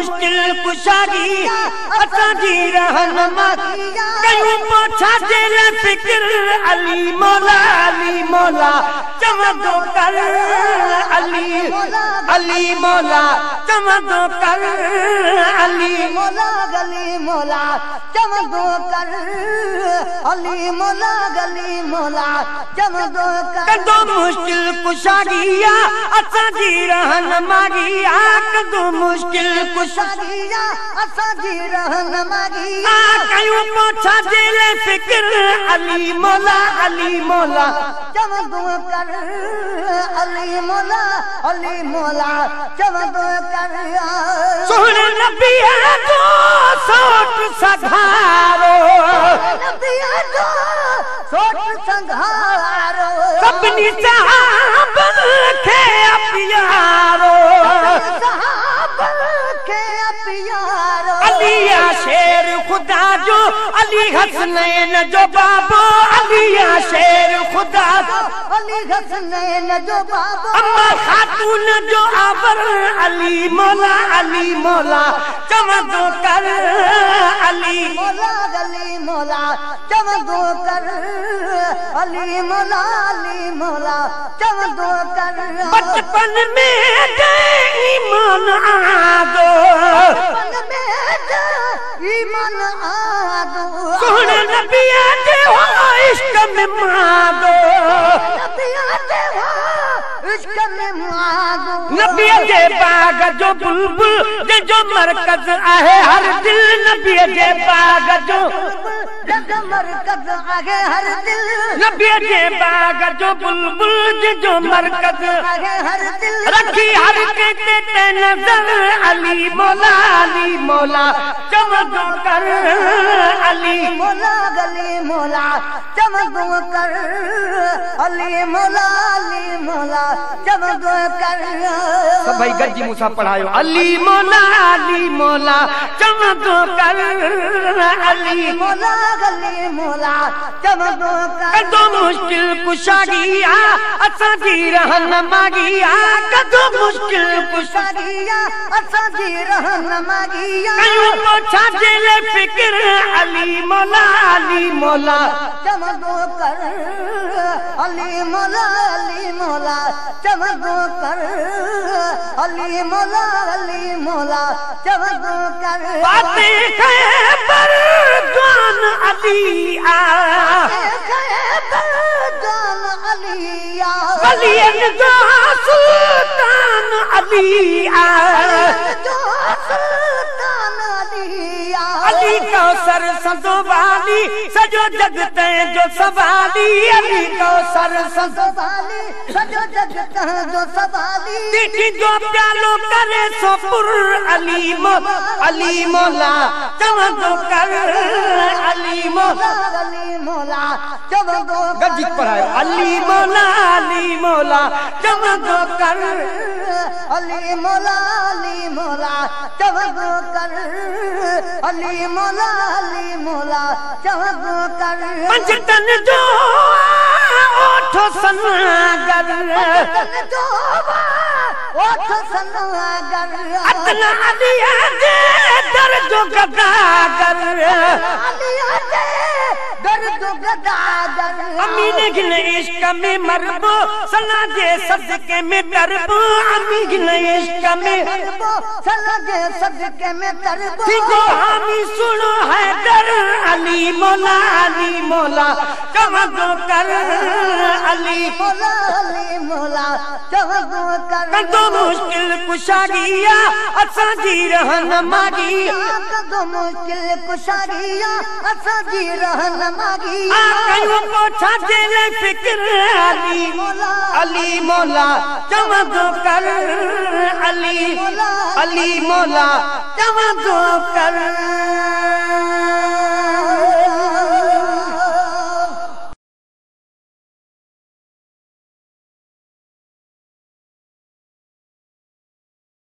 मुश्किल कुशागी असांजी रहनुमाई कयूं पोछा दिल फिक्र अली मौला चमदो कर अली मौला चमदो कर अली मौला चमदो कर अली मौला चमदो कर कदो मुश्किल कुशागिया असांजी रहनुमाई कदो मुश्किल कुशागिया असांजी रहनुमाई कयूं पोछा दिल फिक्र अली मौला चमदो कर अली मौला चमदो कर सोहणे नबी जो सोट सघारो सभिनी सहाबन खे प्यारो अली शेर खुदा जो अली हसनैन जो बाबो अली शेर खुदा अली हसनैन जो बाबो अम्मा खातून जो आबर अली मौला चमदो कर अली मौला चमदो कर अली मौला चमदो कर बचपन में ईमान आदो सोहणे नबी जे इश्क में मादो नबी जे बाग जो बुलबुल जो मरकज आहे हर दिल नबी जे बाग जो मरकज आहे हर दिल नबी जे बाग जो बुलबुल जो मरकज आहे हर दिल रखी हर के नजर अली मौला चमदो कर अली मौला चमदो कर अली मौला चमदो कर सब भाई गज्जी मूसा पढ़ायो अली मौला चमदो कर अली मौला चमदो कर कदो मुश्किल कुशागिया असांजी रहनुमाई कदो मुश्किल कुशागिया असांजी रहनुमाई कयूं पोछा दिल फिक्र अली मौला चमदो कर अली मौला चमदो कर अली मौला चमदो कर बातें खैबर जान अली वलियन जो सुल्तान अली अली कौसर संतो वाली सजो जगत जो सवाली अली कौसर संतो वाली सजो जगत जो सवाली दीदी जो प्यालो करे सो पुर अली मौला चमदो कर अली मौला चमदो गजी पढ़ायो अली मौला चमदो कर अली मौला चमदो कर अली मौला चमदो कर पंचतन जो ओठो सनागर अतना अली दे दर जो गदागर अमीन गिन इश्क में मरबो सना जे सदके में तरबो अमीन इश्क में सना जे सदके में तरबो सिंगो हामी सुनो है दर अली मौला चमदो कर अली मौला चमदो कर कदो मुश्किल कुशागिया असांजी रहनुमाई कदो मुश्किल कुशागिया असांजी रहनुमाई कयूं पोछा दिल फिक्र अली मौला चमदो कर अली मौला चमदो कर